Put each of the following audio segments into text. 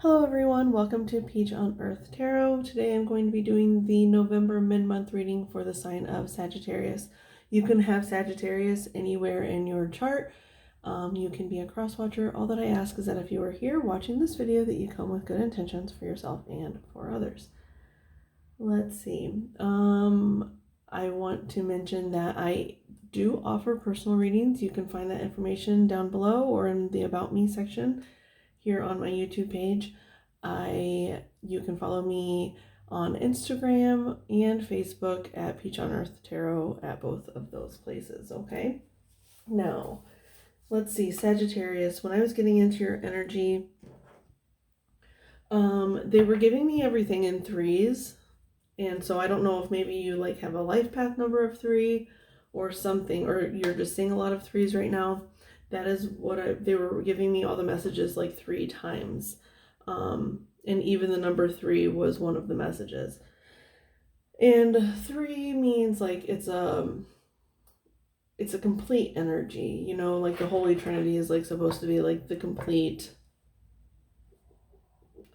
Hello everyone, welcome to Peach on Earth Tarot. Today I'm going to be doing the November mid-month reading for the sign of Sagittarius. You can have Sagittarius anywhere in your chart. You can be a cross watcher. All that I ask is that if you are here watching this video that you come with good intentions for yourself and for others. Let's see. I want to mention that I do offer personal readings. You can find that information down below or in the About Me section here on my YouTube page. You can follow me on Instagram and Facebook at Peach on Earth Tarot at both of those places, okay? Now, let's see, Sagittarius, when I was getting into your energy, they were giving me everything in threes, and so I don't know if maybe you like have a life path number of 3 or something, or you're just seeing a lot of threes right now. That is what they were giving me all the messages like 3 times. And even the number 3 was one of the messages. And 3 means like it's a complete energy, you know, like the Holy Trinity is like supposed to be like the complete,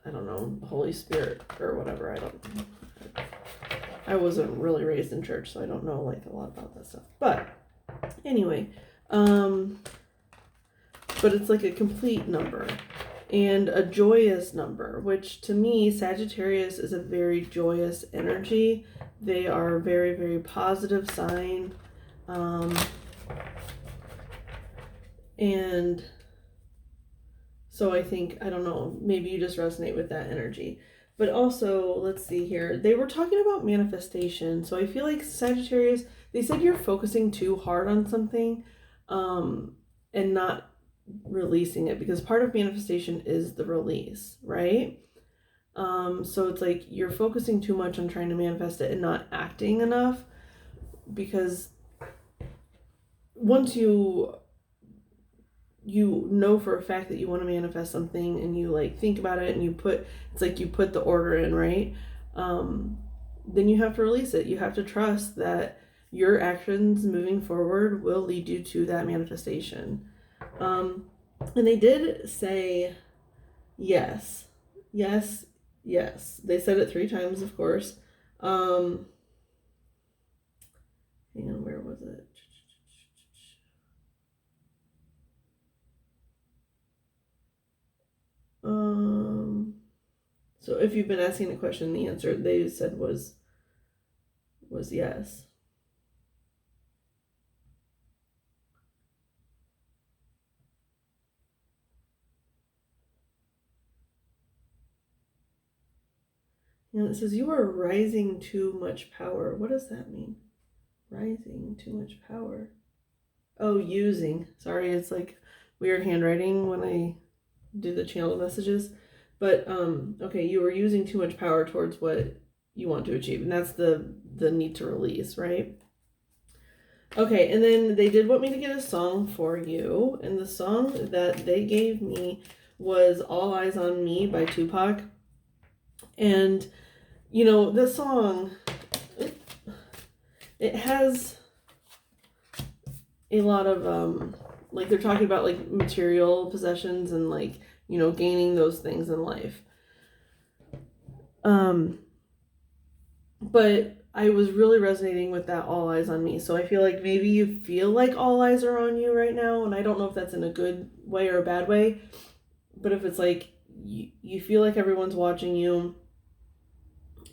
I don't know, Holy Spirit or whatever. I wasn't really raised in church, so I don't know like a lot about that stuff. But anyway, but it's like a complete number and a joyous number, which to me, Sagittarius is a very joyous energy. They are a very, very positive sign. And so I think, I don't know, maybe you just resonate with that energy. But also, let's see here, they were talking about manifestation. So I feel like Sagittarius, they said you're focusing too hard on something and not releasing it, because part of manifestation is the release, right? So it's like you're focusing too much on trying to manifest it and not acting enough, because once you know for a fact that you want to manifest something and you like think about it and you put the order in, right? Then you have to release it. You have to trust that your actions moving forward will lead you to that manifestation. And they did say yes, yes, yes. They said it 3 times, of course. Hang on, where was it? So if you've been asking a question, the answer they said was yes. And it says, you are rising too much power. What does that mean? Rising too much power. Oh, using. Sorry, it's like weird handwriting when I do the channel messages. But, okay, you are using too much power towards what you want to achieve. And that's the need to release, right? Okay, and then they did want me to get a song for you. And the song that they gave me was All Eyes on Me by Tupac. And, you know, the song, it has a lot of, like, they're talking about, like, material possessions and, like, you know, gaining those things in life. But I was really resonating with that All Eyes on Me. So I feel like maybe you feel like all eyes are on you right now. And I don't know if that's in a good way or a bad way. But if it's like you feel like everyone's watching you,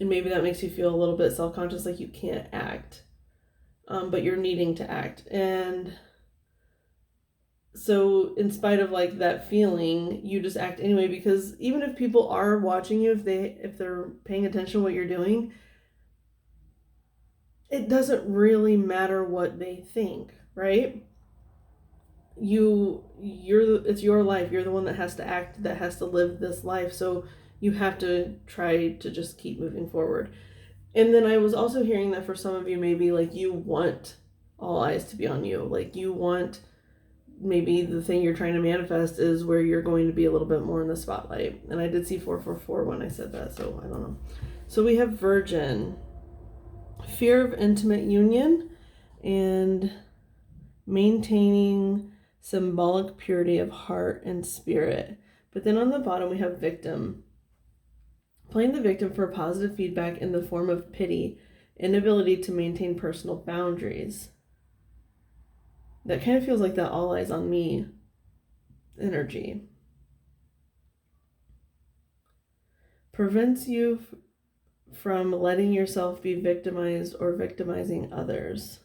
and maybe that makes you feel a little bit self-conscious, like you can't act. But you're needing to act. And so in spite of like that feeling, you just act anyway, because even if people are watching you, if they're paying attention to what you're doing, it doesn't really matter what they think, right? It's your life. You're the one that has to act, that has to live this life. So you have to try to just keep moving forward. And then I was also hearing that for some of you, maybe like you want all eyes to be on you. Like you want, maybe the thing you're trying to manifest is where you're going to be a little bit more in the spotlight. And I did see 444 when I said that, so I don't know. So we have Virgin, fear of intimate union, and maintaining symbolic purity of heart and spirit. But then on the bottom we have victim. Playing the victim for positive feedback in the form of pity, inability to maintain personal boundaries. That kind of feels like that all eyes on me energy. Prevents you from letting yourself be victimized or victimizing others.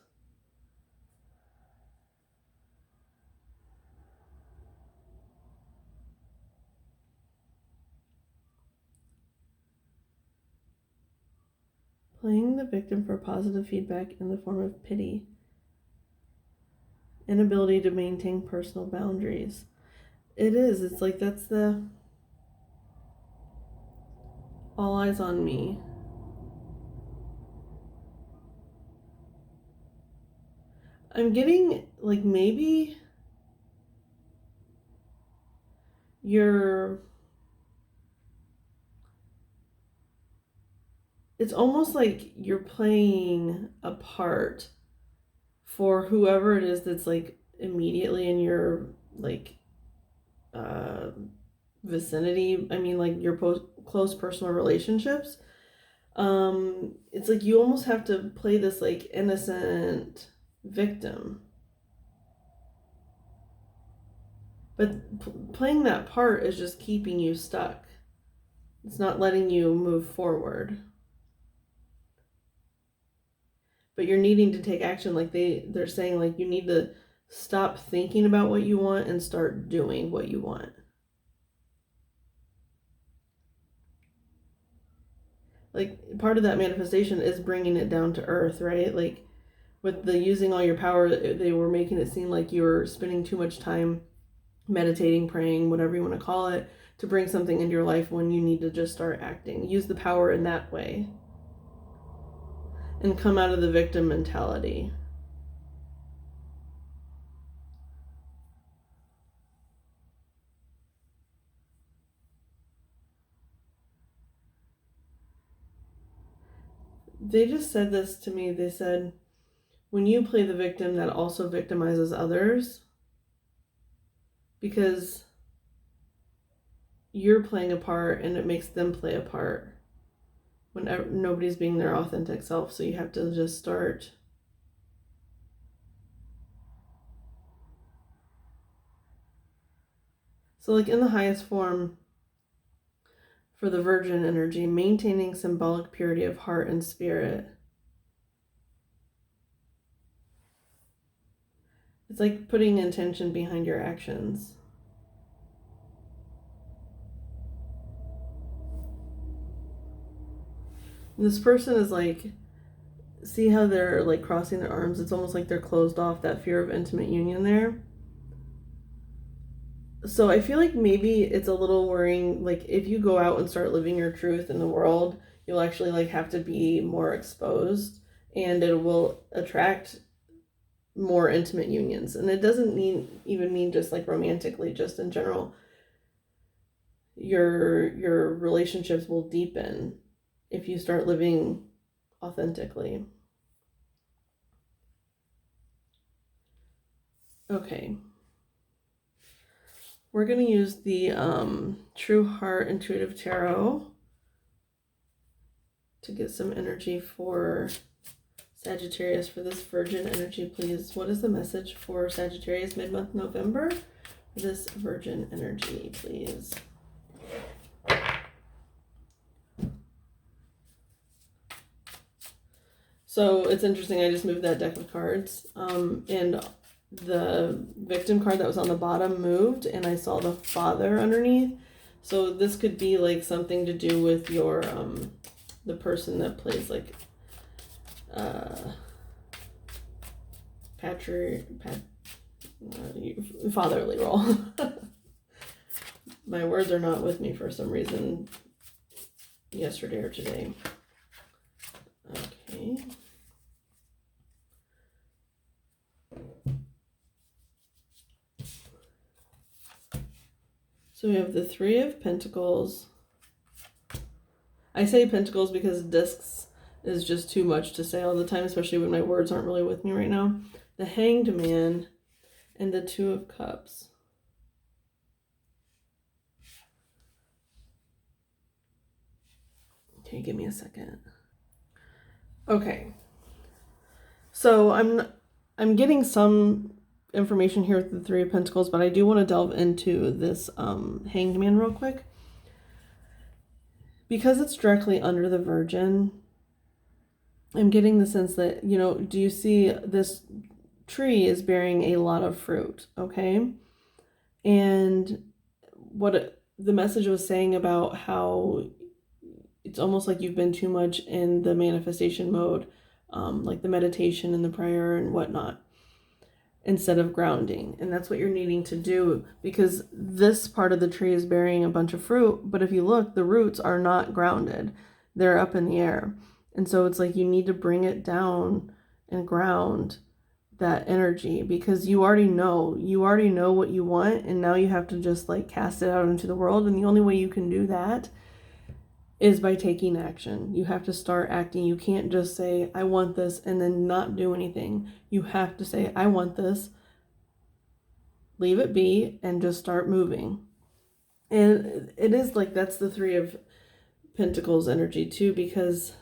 Playing the victim for positive feedback in the form of pity. Inability to maintain personal boundaries. It is. It's like that's the all eyes on me. I'm getting like maybe it's almost like you're playing a part for whoever it is that's like immediately in your like uh vicinity. I mean, like your close personal relationships. It's like you almost have to play this like innocent victim, but playing that part is just keeping you stuck. It's not letting you move forward, but you're needing to take action. Like they're saying, like you need to stop thinking about what you want and start doing what you want. Like part of that manifestation is bringing it down to earth, right? Like with the using all your power, they were making it seem like you were spending too much time meditating, praying, whatever you want to call it, to bring something into your life when you need to just start acting. Use the power in that way and come out of the victim mentality. They just said this to me. They said, when you play the victim, that also victimizes others because you're playing a part and it makes them play a part when nobody's being their authentic self. So you have to just start. So like in the highest form for the virgin energy, maintaining symbolic purity of heart and spirit. It's like putting intention behind your actions. And this person is like, see how they're like crossing their arms? It's almost like they're closed off, that fear of intimate union there. So I feel like maybe it's a little worrying, like if you go out and start living your truth in the world, you'll actually like have to be more exposed and it will attract more intimate unions. And it doesn't even mean just like romantically, just in general. Your relationships will deepen if you start living authentically. Okay. We're going to use the True Heart Intuitive Tarot to get some energy for Sagittarius for this Virgin energy, please. What is the message for Sagittarius mid-month November? This Virgin energy, please. So it's interesting, I just moved that deck of cards, and the victim card that was on the bottom moved, and I saw the Father underneath. So this could be like something to do with your, the person that plays like, fatherly role. My words are not with me for some reason yesterday or today. Okay. So we have the Three of Pentacles. I say Pentacles because discs is just too much to say all the time, especially when my words aren't really with me right now. The Hanged Man and the Two of Cups. Okay, give me a second. Okay. So I'm getting some information here with the Three of Pentacles, but I do want to delve into this Hanged Man real quick. Because it's directly under the Virgin, I'm getting the sense that, you know, do you see this tree is bearing a lot of fruit, okay? And the message was saying about how it's almost like you've been too much in the manifestation mode, like the meditation and the prayer and whatnot, instead of grounding. And that's what you're needing to do, because this part of the tree is bearing a bunch of fruit, but if you look, the roots are not grounded. They're up in the air. And so it's like you need to bring it down and ground that energy, because you already know what you want, and now you have to just like cast it out into the world. And the only way you can do that is by taking action. You have to start acting. You can't just say, I want this, and then not do anything. You have to say, I want this, leave it be, and just start moving. And it is like, that's the Three of Pentacles energy too, because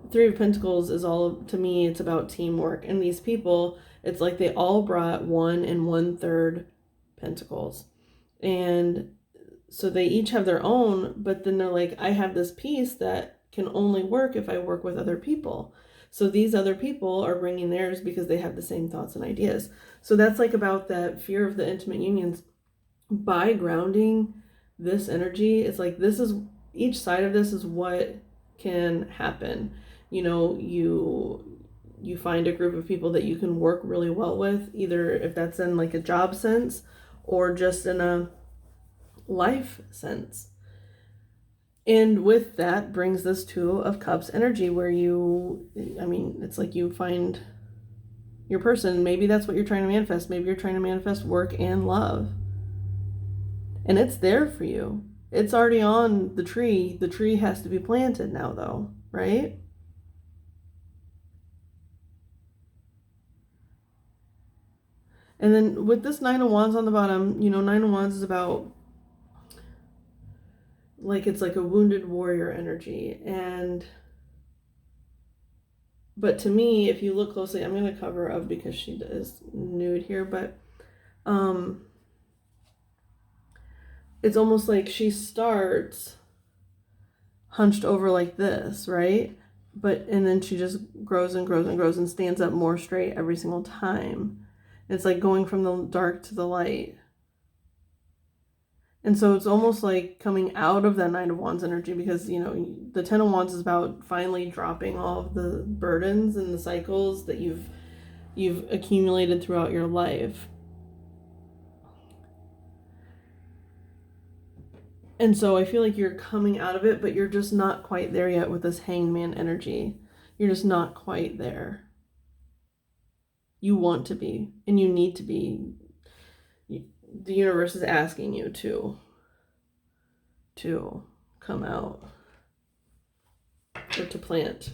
Three of Pentacles is all, to me, it's about teamwork. And these people, it's like they all brought 1 1/3 pentacles. And so they each have their own, but then they're like, I have this piece that can only work if I work with other people. So these other people are bringing theirs because they have the same thoughts and ideas. So that's like about that fear of the intimate unions. By grounding this energy, it's like this is, each side of this is what can happen. You know, you find a group of people that you can work really well with, either if that's in like a job sense or just in a life sense. And with that brings this Two of Cups energy, where it's like you find your person. Maybe that's what you're trying to manifest. Maybe you're trying to manifest work and love. And it's there for you. It's already on the tree. The tree has to be planted now, though, right? And then with this Nine of Wands on the bottom, you know, Nine of Wands is about, like, it's like a wounded warrior energy. But to me, if you look closely, I'm going to cover up because she is nude here, but it's almost like she starts hunched over like this, right? And then she just grows and grows and grows and stands up more straight every single time. It's like going from the dark to the light. And so it's almost like coming out of that Nine of Wands energy, because, you know, the Ten of Wands is about finally dropping all of the burdens and the cycles that you've accumulated throughout your life. And so I feel like you're coming out of it, but you're just not quite there yet with this Hanged Man energy. You're just not quite there. You want to be, and you need to be. The universe is asking you to come out, or to plant,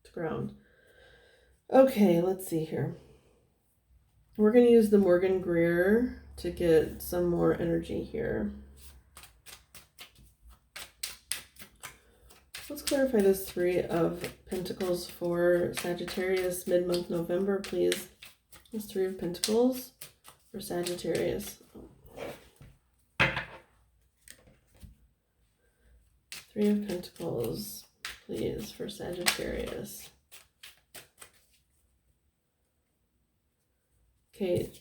to ground. Okay, let's see here. We're going to use the Morgan Greer to get some more energy here. Let's clarify this Three of Pentacles for Sagittarius mid-month November, please. This Three of Pentacles for Sagittarius. Three of Pentacles, please, for Sagittarius. Okay.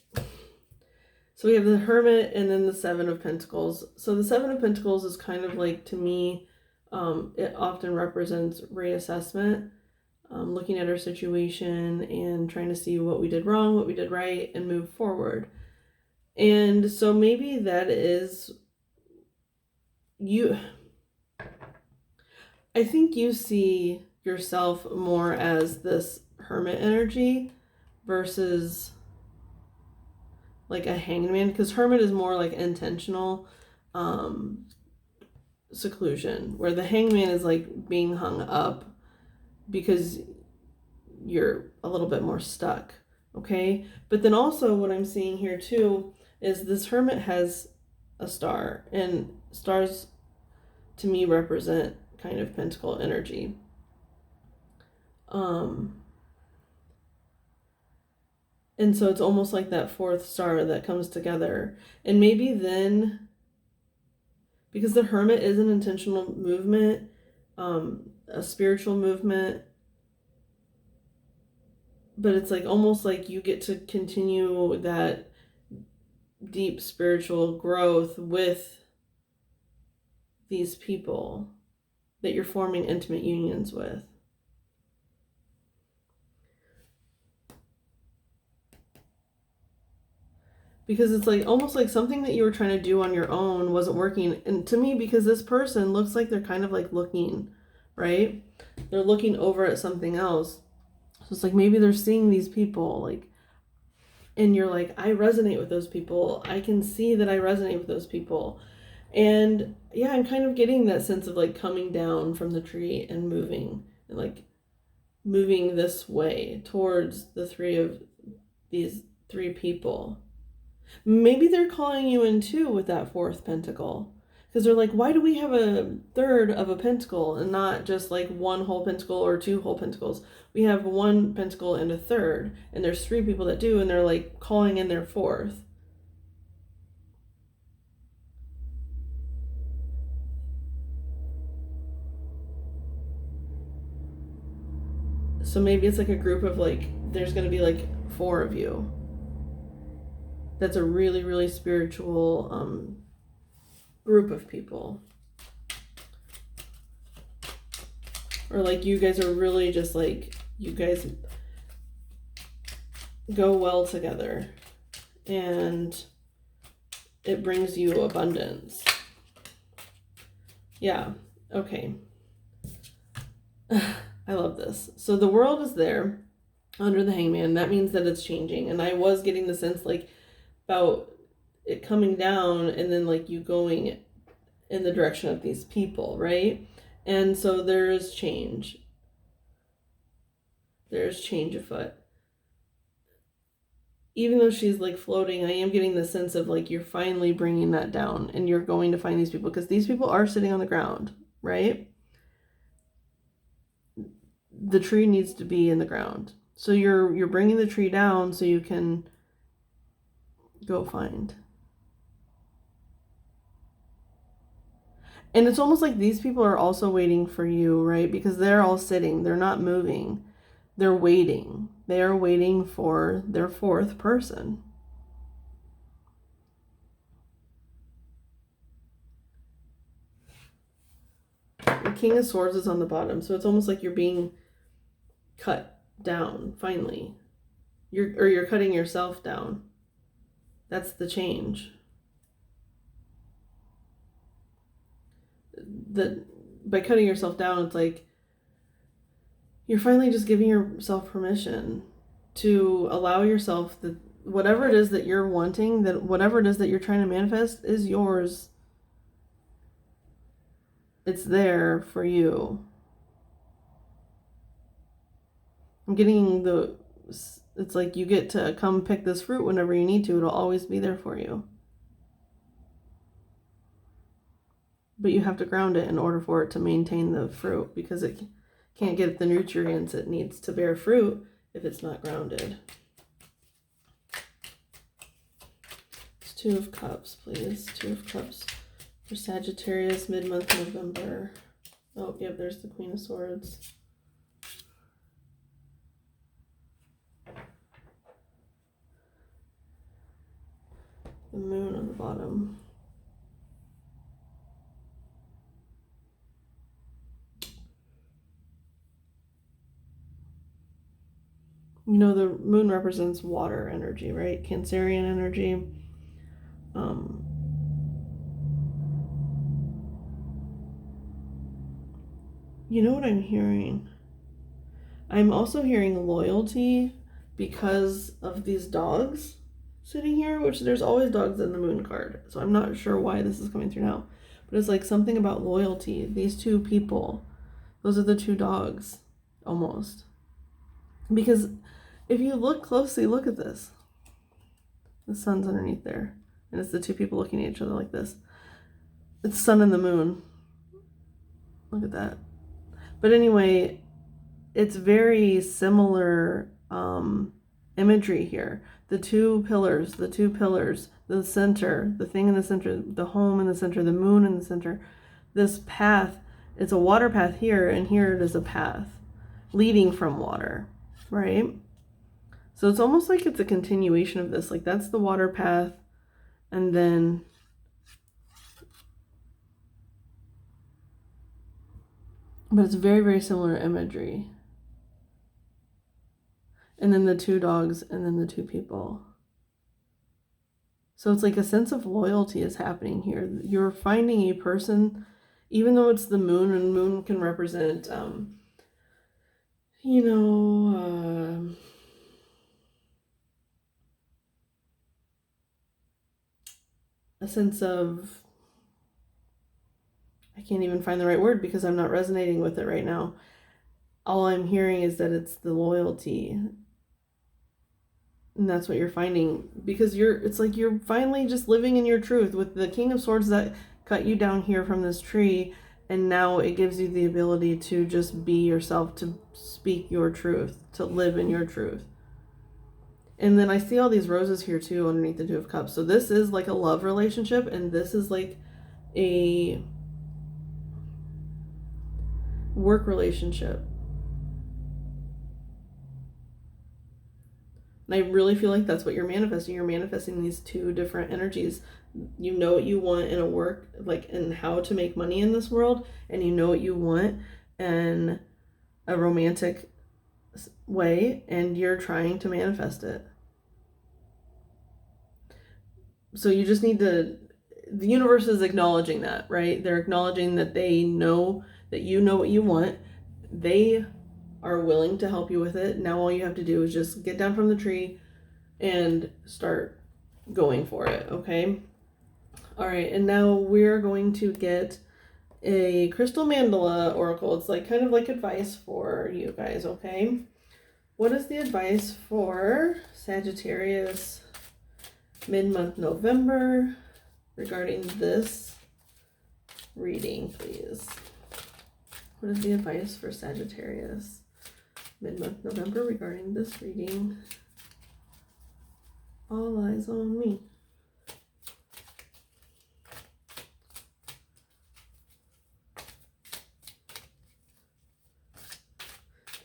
So we have the Hermit and then the Seven of Pentacles. So the Seven of Pentacles is kind of like, to me, it often represents reassessment, looking at our situation and trying to see what we did wrong, what we did right, and move forward. And so maybe that is you. I think you see yourself more as this Hermit energy versus like a Hanged Man, because Hermit is more like intentional seclusion, where the Hanged Man is like being hung up because you're a little bit more stuck. Okay, but then also what I'm seeing here too is this Hermit has a star, and stars to me represent kind of pentacle energy. And so it's almost like that fourth star that comes together. And maybe then, because the Hermit is an intentional movement, a spiritual movement, but it's like almost like you get to continue that deep spiritual growth with these people that you're forming intimate unions with. Because it's like almost like something that you were trying to do on your own wasn't working. And to me, because this person looks like they're kind of like looking, right? They're looking over at something else. So it's like maybe they're seeing these people, like, and you're like, I resonate with those people. I can see that I resonate with those people. And yeah, I'm kind of getting that sense of like coming down from the tree and moving, and like moving this way towards the these three people. Maybe they're calling you in too with that fourth pentacle. Because they're like, why do we have a third of a pentacle and not just like one whole pentacle or two whole pentacles? We have one pentacle and a third, and there's three people that do, and they're like calling in their fourth. So maybe it's like a group of like, there's going to be like four of you. That's a really, really spiritual group of people. Or like you guys are really just like, you guys go well together and it brings you abundance. Yeah, okay. I love this. So the world is there under the Hangman. That means that it's changing. And I was getting the sense like about it coming down and then like you going in the direction of these people, right? And so there is change. There's change afoot. Even though she's like floating, I am getting the sense of like you're finally bringing that down and you're going to find these people, because these people are sitting on the ground, right? The tree needs to be in the ground. So you're bringing the tree down so you can go find. And it's almost like these people are also waiting for you, right? Because they're all sitting. They're not moving. They're waiting. They are waiting for their fourth person. The King of Swords is on the bottom. So it's almost like you're being cut down, finally. You're cutting yourself down. That's the change. By cutting yourself down, it's like you're finally just giving yourself permission to allow yourself that whatever it is that you're wanting, that whatever it is that you're trying to manifest is yours. It's there for you. I'm getting it's like you get to come pick this fruit whenever you need to. It'll always be there for you. But you have to ground it in order for it to maintain the fruit, because it can't get the nutrients it needs to bear fruit if it's not grounded. It's Two of Cups, please. Two of Cups for Sagittarius, mid-month November. Oh, yep, there's the Queen of Swords. The Moon on the bottom. You know, the moon represents water energy, right? Cancerian energy. You know what I'm hearing? I'm also hearing loyalty because of these dogs sitting here, which there's always dogs in the moon card. So I'm not sure why this is coming through now. But it's like something about loyalty. These two people, those are the two dogs, almost. Because if you look closely, look at this. The sun's underneath there. And it's the two people looking at each other like this. It's sun and the moon. Look at that. But anyway, it's very similar imagery here. The two pillars, the center, the thing in the center, the home in the center, the moon in the center. This path, it's a water path here, and here it is a path leading from water, right? So it's almost like it's a continuation of this. Like that's the water path, and then but it's very, very similar imagery. And then the two dogs, and then the two people. So it's like a sense of loyalty is happening here. You're finding a person, even though it's the moon, and moon can represent, a sense of, I can't even find the right word because I'm not resonating with it right now. All I'm hearing is that it's the loyalty. And that's what you're finding, because it's like you're finally just living in your truth with the King of Swords that cut you down here from this tree, and now it gives you the ability to just be yourself, to speak your truth, to live in your truth. And then I see all these roses here too underneath the Two of Cups. So this is like a love relationship, and this is like a work relationship. And I really feel like that's what you're manifesting. You're manifesting these two different energies. You know what you want in a work, like in how to make money in this world, and you know what you want in a romantic way, and you're trying to manifest it. So you just need to, the universe is acknowledging that, right? They're acknowledging that they know that you know what you want. They are willing to help you with it. Now all you have to do is just get down from the tree and start going for it, okay? All right, and now we're going to get a crystal mandala oracle. It's like kind of like advice for you guys, okay? What is the advice for Sagittarius mid-month November regarding this reading, please? What is the advice for Sagittarius mid-month November regarding this reading? All eyes on me.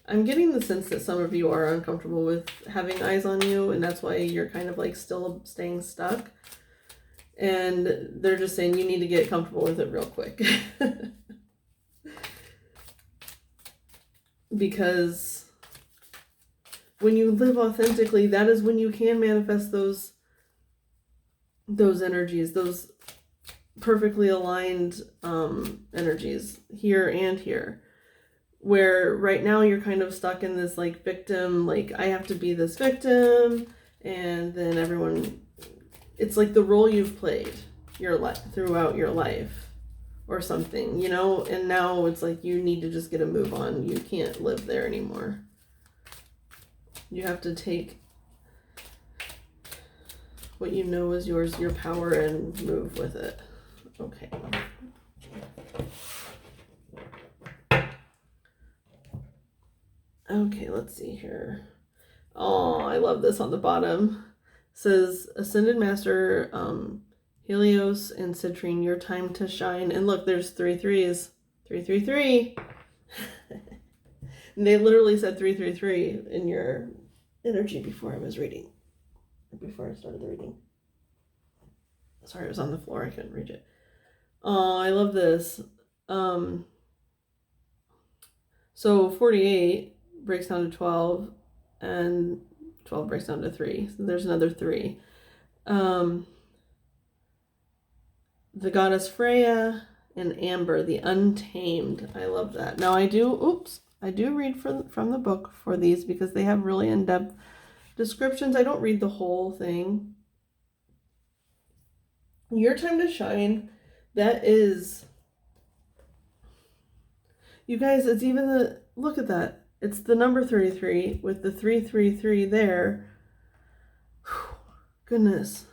I'm getting the sense that some of you are uncomfortable with having eyes on you, and that's why you're kind of like still staying stuck. And they're just saying you need to get comfortable with it real quick. Because when you live authentically, that is when you can manifest those energies, those perfectly aligned energies here and here. Where right now you're kind of stuck in this like victim, like I have to be this victim, and then everyone, it's like the role you've played throughout your life or something, and now it's like you need to just get a move on. You can't live there anymore. You have to take what you know is yours, your power, and move with it. Okay. Okay, let's see here. Oh, I love this on the bottom. It says, Ascended Master Helios and Citrine, your time to shine. And look, there's 3 3s. 333. And they literally said 333 in your energy before I was reading. Before I started the reading. Sorry, it was on the floor. I couldn't reach it. Oh, I love this. So 48 breaks down to 12, and 12 breaks down to 3. So there's another 3. The goddess Freya and Amber, the Untamed. I love that. Now I do read from the book for these because they have really in-depth descriptions. I don't read the whole thing. Your time to shine, that is, you guys, it's even look at that. It's the number 33 with the 333 there. Whew, goodness.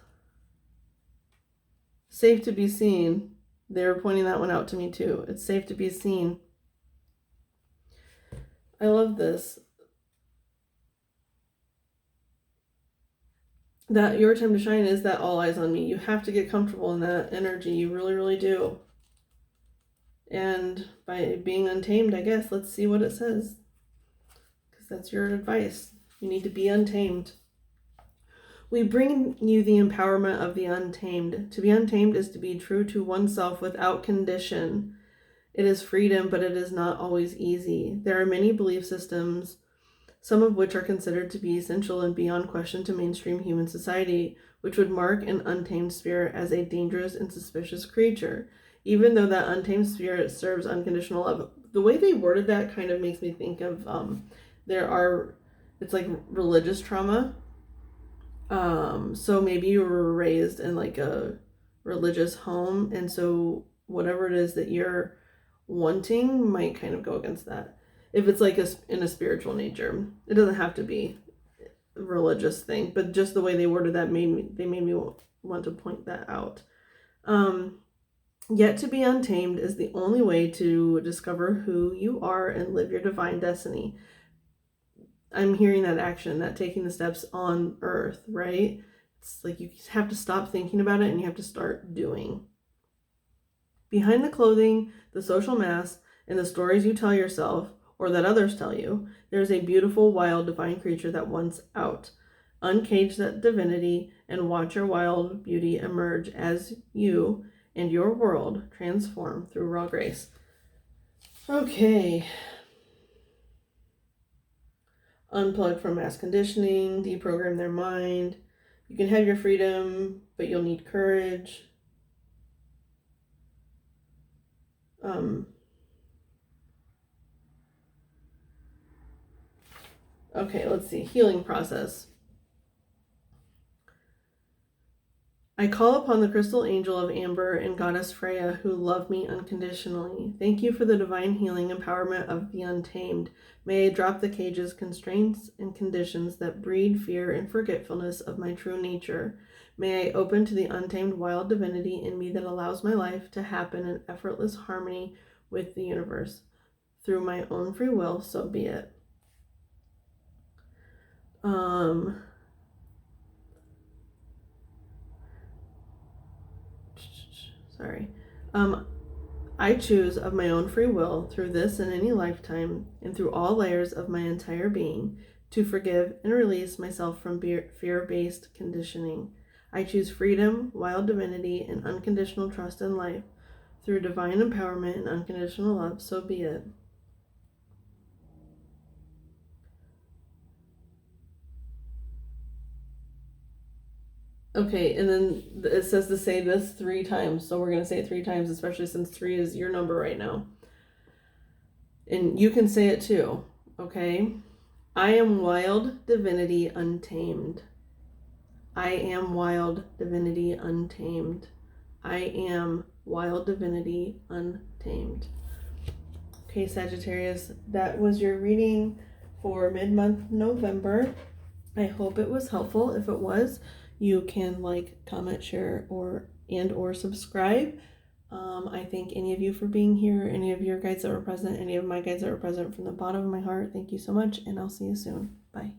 safe to be seen. They were pointing that one out to me too. It's safe to be seen. I love this. That your time to shine is that all eyes on me. You have to get comfortable in that energy. You really, really do. And by being untamed, I guess, let's see what it says. Because that's your advice. You need to be untamed. We bring you the empowerment of the untamed. To be untamed is to be true to oneself without condition. It is freedom, but it is not always easy. There are many belief systems, some of which are considered to be essential and beyond question to mainstream human society, which would mark an untamed spirit as a dangerous and suspicious creature, even though that untamed spirit serves unconditional love. The way they worded that kind of makes me think of it's like religious trauma. So maybe you were raised in like a religious home, and so whatever it is that you're wanting might kind of go against that. If it's like in a spiritual nature, it doesn't have to be a religious thing, but just the way they worded that made me want to point that out. Yet to be untamed is the only way to discover who you are and live your divine destiny. I'm hearing that action, that taking the steps on earth, right? It's like you have to stop thinking about it and you have to start doing. Behind the clothing, the social mask, and the stories you tell yourself or that others tell you, there is a beautiful, wild, divine creature that wants out. Uncage that divinity and watch your wild beauty emerge as you and your world transform through raw grace. Okay. Unplug from mass conditioning, deprogram their mind. You can have your freedom, but you'll need courage. Okay, let's see. Healing process. I call upon the crystal angel of Amber and goddess Freya, who love me unconditionally. Thank you for the divine healing empowerment of the untamed. May I drop the cages, constraints, and conditions that breed fear and forgetfulness of my true nature. May I open to the untamed wild divinity in me that allows my life to happen in effortless harmony with the universe. Through my own free will, so be it. I choose of my own free will through this and any lifetime and through all layers of my entire being to forgive and release myself from fear-based conditioning. I choose freedom, wild divinity, and unconditional trust in life. Through divine empowerment and unconditional love, so be it. Okay, and then it says to say this 3 times. So we're going to say it 3 times, especially since 3 is your number right now. And you can say it too, okay? I am wild divinity untamed. I am wild divinity untamed. I am wild divinity untamed. Okay, Sagittarius, that was your reading for mid-month November. I hope it was helpful. If it was, you can like, comment, share, or subscribe. I thank any of you for being here, any of your guides that were present, any of my guides that were present from the bottom of my heart. Thank you so much, and I'll see you soon. Bye.